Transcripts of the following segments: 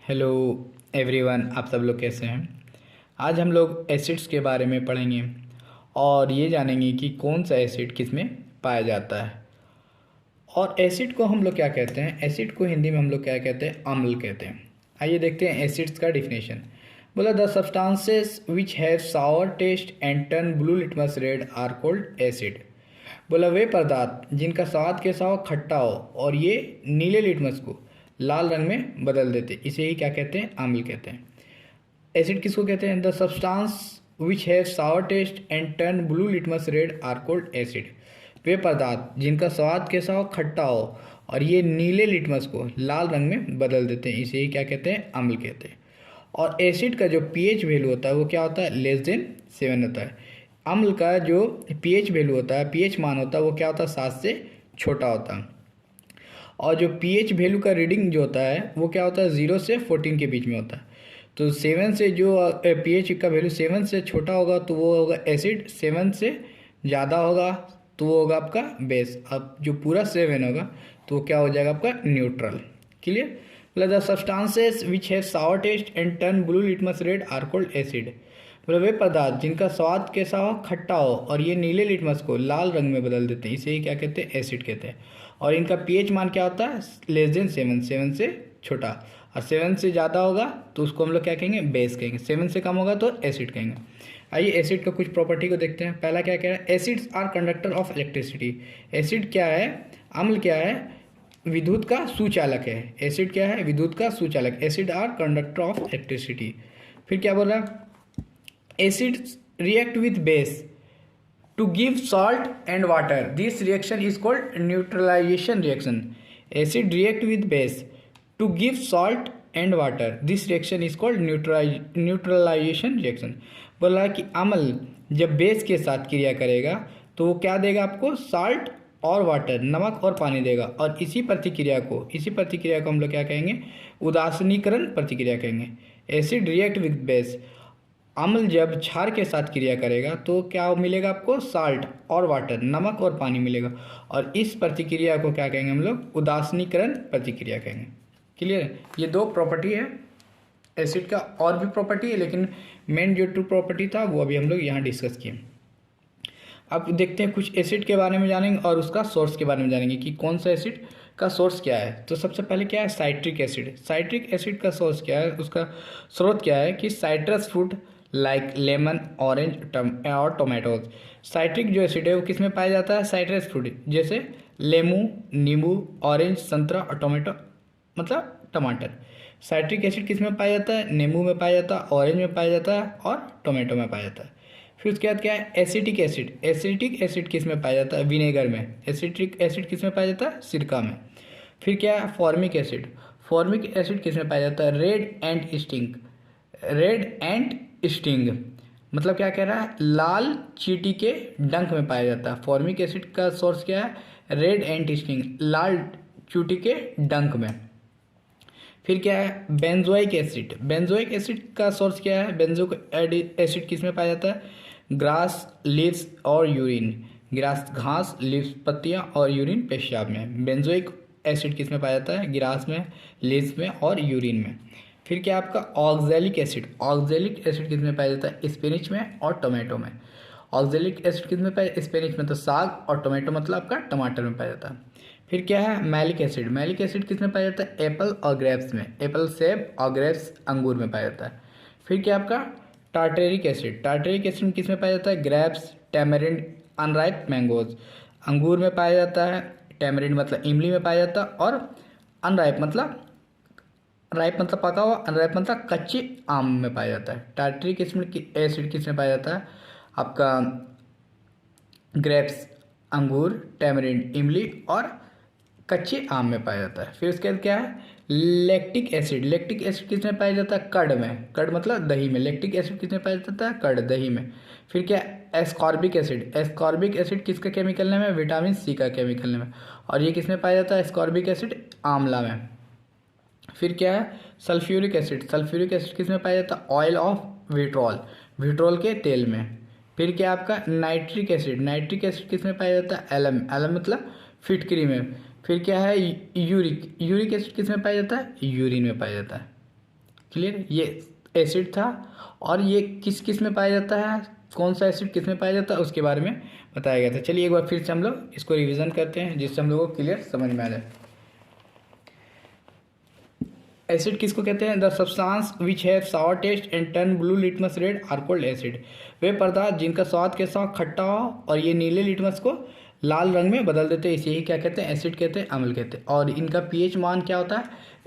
Hello everyone, आप सब लोग कैसे हैं। आज हम लोग एसिड्स के बारे में पढ़ेंगे और ये जानेंगे कि कौन सा एसिड किस में पाया जाता है। और एसिड को हम लोग क्या कहते हैं, एसिड को हिंदी में हम लोग क्या कहते हैं, अम्ल कहते हैं। आइए देखते हैं एसिड्स का डिफिनेशन। बोला the substances which have sour taste and turn blue litmus red are called acid. बोला वे पदार्थ जिनका स्वाद कैसा हो, खट्टा हो और ये नीले लिटमस को लाल रंग में बदल देते, इसे ही क्या कहते हैं, अम्ल कहते हैं। एसिड किसको कहते हैं, the substance which have sour taste and turn blue litmus red are called acid. वे पदार्थ जिनका स्वाद कैसा हो, खट्टा हो और ये नीले लिटमस को लाल रंग में बदल देते हैं, इसे ही क्या कहते हैं, अम्ल कहते हैं। और एसिड का जो पीएच वैल्यू होता है वो क्या होता है, <7 होता है। अम्ल का जो पीएच वैल्यू होता है, पीएच मान होता है वो क्या होता है, 7 से छोटा होता है। और जो पीएच वैल्यू का रीडिंग जो होता है वो क्या होता है, 0 से 14 के बीच में होता है। तो 7 से जो पीएच का वैल्यू 7 से छोटा होगा तो वो होगा एसिड, 7 से ज़्यादा होगा तो वो होगा आपका बेस। अब जो पूरा 7 होगा तो वो क्या हो जाएगा, आपका न्यूट्रल। क्लियर। मतलब the substances which have sour taste and turn blue litmus red are called acid. मतलब वे पदार्थ जिनका स्वाद कैसा हो, खट्टा हो और ये नीले लिटमस को लाल रंग में बदल देते हैं, इसे ही क्या कहते हैं, एसिड कहते हैं। और इनका पीएच मान क्या होता है, <7, 7 से छोटा। और 7 से ज़्यादा होगा तो उसको हम लोग क्या कहेंगे, बेस कहेंगे। 7 से कम होगा तो एसिड कहेंगे। आइए एसिड का कुछ प्रॉपर्टी को देखते हैं। पहला क्या कह रहा है, acids are conductor of electricity. Acid क्या है, अम्ल क्या है, विद्युत का सुचालक है। एसिड क्या है, विद्युत का सुचालक। Acid are conductor of electricity. फिर क्या बोल रहा है, acids react with base to give salt and water. This reaction is called neutralization reaction. Acid react with base to give salt and water. This reaction is called neutralization reaction. बोला कि अम्ल जब base के साथ क्रिया करेगा तो वो क्या देगा आपको, साल्ट और वाटर, नमक और पानी देगा। और इसी प्रतिक्रिया को हम लोग क्या कहेंगे, उदासीनीकरण प्रतिक्रिया कहेंगे। एसिड रिएक्ट विथ बेस, अम्ल जब क्षार के साथ क्रिया करेगा तो क्या मिलेगा आपको, साल्ट और वाटर, नमक और पानी मिलेगा। और इस प्रतिक्रिया को क्या कहेंगे हम लोग, उदासीनीकरण प्रतिक्रिया कहेंगे। क्लियर है। ये 2 प्रॉपर्टी है एसिड का। और भी प्रॉपर्टी है लेकिन मेन जो 2 प्रॉपर्टी था वो अभी हम लोग यहाँ डिस्कस किए। अब देखते हैं कुछ एसिड के बारे में जानेंगे और उसका सोर्स के बारे में जानेंगे कि कौन सा एसिड का सोर्स क्या है। तो सबसे पहले क्या है, साइट्रिक एसिड। साइट्रिक एसिड का सोर्स क्या है, उसका स्रोत क्या है कि citrus fruit like lemon, orange और टोमेटोज। साइट्रिक जो एसिड है वो किस में पाया जाता है, साइट्रस फ्रूट जैसे लेमू, नींबू, ऑरेंज, संतरा और टोमेटो मतलब टमाटर। साइट्रिक एसिड किस में पाया जाता है, नींबू में पाया जाता है, ऑरेंज में पाया जाता है और टोमेटो में पाया जाता है। फिर उसके बाद क्या है, एसिटिक एसिड। एसिटिक एसिड किस में पाया जाता है, विनेगर में। एसिटिक एसिड किस में पाया जाता है, सिरका में। फिर क्या है, फॉर्मिक एसिड। फॉर्मिक एसिड किस में पाया जाता है, red and sting. Red and sting मतलब क्या कह रहा है, लाल चींटी के डंक में पाया जाता है। फॉर्मिक एसिड का सोर्स क्या है, रेड एंड स्टिंग, लाल चींटी के डंक में। फिर क्या है, बेंजोइक एसिड। बेंजोइक एसिड का सोर्स क्या है, बेंजोइक एसिड किस में पाया जाता है, ग्रास, लीव्स और यूरिन। ग्रास घास, लीव्स पत्तियां और यूरिन पेशाब में। बेंजोइक एसिड किस में पाया जाता है, ग्रास में, लीव्स में और यूरिन में। फिर क्या आपका ऑक्जेलिक एसिड। ऑक्जेलिक एसिड किस में पाया जाता है, स्पिनिच में और टोमेटो में। ऑक्जेलिक एसिड किस में पाया, स्पिनिच में तो साग और टोमेटो मतलब आपका टमाटर में पाया जाता है। फिर क्या है, मैलिक एसिड। मैलिक एसिड किस में पाया जाता है, एप्पल और ग्रेप्स में। एप्पल, सेब और ग्रेप्स अंगूर में पाया जाता है। फिर क्या आपका टार्टेरिक एसिड। टार्टेरिक एसिड किस में पाया जाता है, ग्रेप्स, टैमरिंड, अनराइप मैंगोज अंगूर में पाया जाता है। टैमरिंड मतलब इमली में पाया जाता है और अनराइप मतलब राइप मतलब पका हुआ, अनराइप मतलब कच्चे आम में पाया जाता है। टार्टरिक एसिड किस में पाया जाता है, आपका ग्रेप्स, अंगूर, टैमरिंड, इमली और कच्चे आम में पाया जाता है। फिर उसके बाद क्या है, लैक्टिक एसिड। लैक्टिक एसिड किस में पाया जाता है, कर्ड में। कर्ड मतलब दही में। लैक्टिक एसिड किस में पाया जाता है, कर्ड, दही में। फिर क्या, एस्कॉर्बिक एसिड। एस्कॉर्बिक एसिड किसका केमिकल नेम है, विटामिन सी का केमिकल नेम है। और ये किस में पाया जाता है, एस्कॉर्बिक एसिड आंवला में। फिर क्या है, सल्फ्यूरिक एसिड। सल्फ्यूरिक एसिड किस में पाया जाता है, ऑयल ऑफ विट्रॉल, विट्रॉल के तेल में। फिर क्या आपका नाइट्रिक एसिड। नाइट्रिक एसिड किस में पाया जाता है, एलम, एलम मतलब फिटकरी में। फिर क्या है, यूरिक। यूरिक एसिड किस में पाया जाता है, यूरिन में पाया जाता है। क्लियर, ये एसिड था और ये किस किस में पाया जाता है, कौन सा एसिड किस में पाया जाता है उसके बारे में बताया गया था। चलिए एक बार फिर से हम लोग इसको रिवीजन करते हैं जिससे हम लोगों को क्लियर समझ में आ जाए। एसिड किसको कहते हैं? The substance which have sour taste and turn blue litmus red are called acid. वे पदार्थ जिनका स्वाद के साथ खट्टा हो और ये नीले लिटमस को लाल रंग में बदल देते हैं, इसे ही क्या कहते हैं? एसिड कहते हैं, अम्ल कहते हैं। और इनका पीएच मान क्या होता है?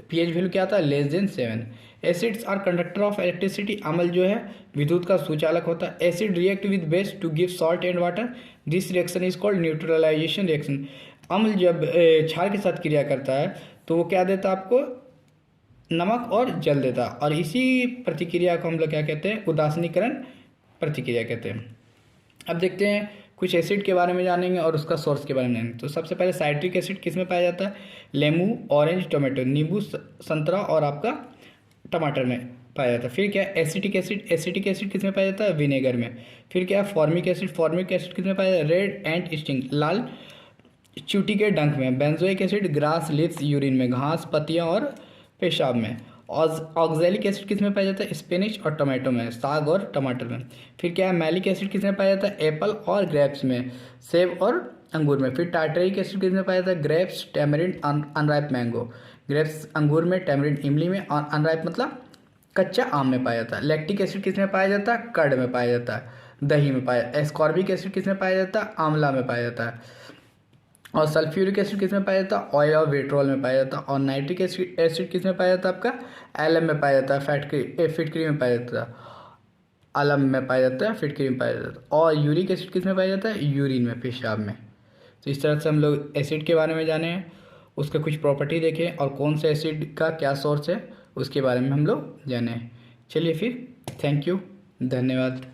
पीएच वैल्यू क्या होता है? Less than 7। Acids are conductor of electricity. अम्ल जो है विद्युत का सुचालक होता है। Acid react with base to give salt and water. This reaction is called neutralisation reaction. अम्ल जब क्षार के साथ क्रिया करता है तो वो क्या देता है आपको? नमक और जल देता, और इसी प्रतिक्रिया को हम लोग क्या कहते हैं? उदासीनीकरण प्रतिक्रिया कहते हैं। अब देखते हैं कुछ एसिड के बारे में जानेंगे और उसका सोर्स के बारे में जानेंगे। तो सबसे पहले साइट्रिक एसिड किस में पाया जाता है? लेमू, ऑरेंज, टोमेटो, नींबू, संतरा और आपका टमाटर में पाया जाता है। फिर क्या? Acetic acid. एसिटिक एसिड किस में पाया जाता है? विनेगर में। फिर क्या? Formic acid. फॉर्मिक एसिड किस में पाया जाता है? रेड एंट स्टिंग, लाल चींटी के डंक में। Benzoic acid grass leaves, urine में, घास, पत्तियां और पेशाब में। ऑक्जेलिक एसिड किस में पाया जाता है? स्पिनिच और टमाटो में, साग और टमाटर में। फिर क्या है? मैलिक एसिड किस में पाया जाता है? एप्पल और ग्रेप्स में, सेब और अंगूर में। फिर टार्टरिक एसिड किस में पाया जाता है? Grapes, tamarind, unripe mango. Grapes अंगूर में, टैमरिंड इमली में, और अनराइप मतलब कच्चा आम में पाया जाता है। लैक्टिक एसिड किस में पाया जाता है? कर्ड में पाया जाता है, दही में पाया। एस्कॉर्बिक एसिड किस में पाया जाता है? आंवला में पाया जाता है। और सल्फ्यूरिक एसिड किस में पाया जाता है? ऑयल और पेट्रोल में पाया जाता है। और नाइट्रिक एसिड किस में पाया जाता है? आपका एलम में पाया जाता है, फिटकरी में पाया जाता है, अलम में पाया जाता है, फिटकरी में पाया जाता है। और यूरिक एसिड किस में पाया जाता है? यूरिन में, पेशाब में। तो इस तरह से हम लोग एसिड के बारे में जाने, उसका कुछ प्रॉपर्टी देखें और कौन से एसिड का क्या सोर्स है उसके बारे में हम लोग जाने। चलिए फिर, थैंक यू, धन्यवाद।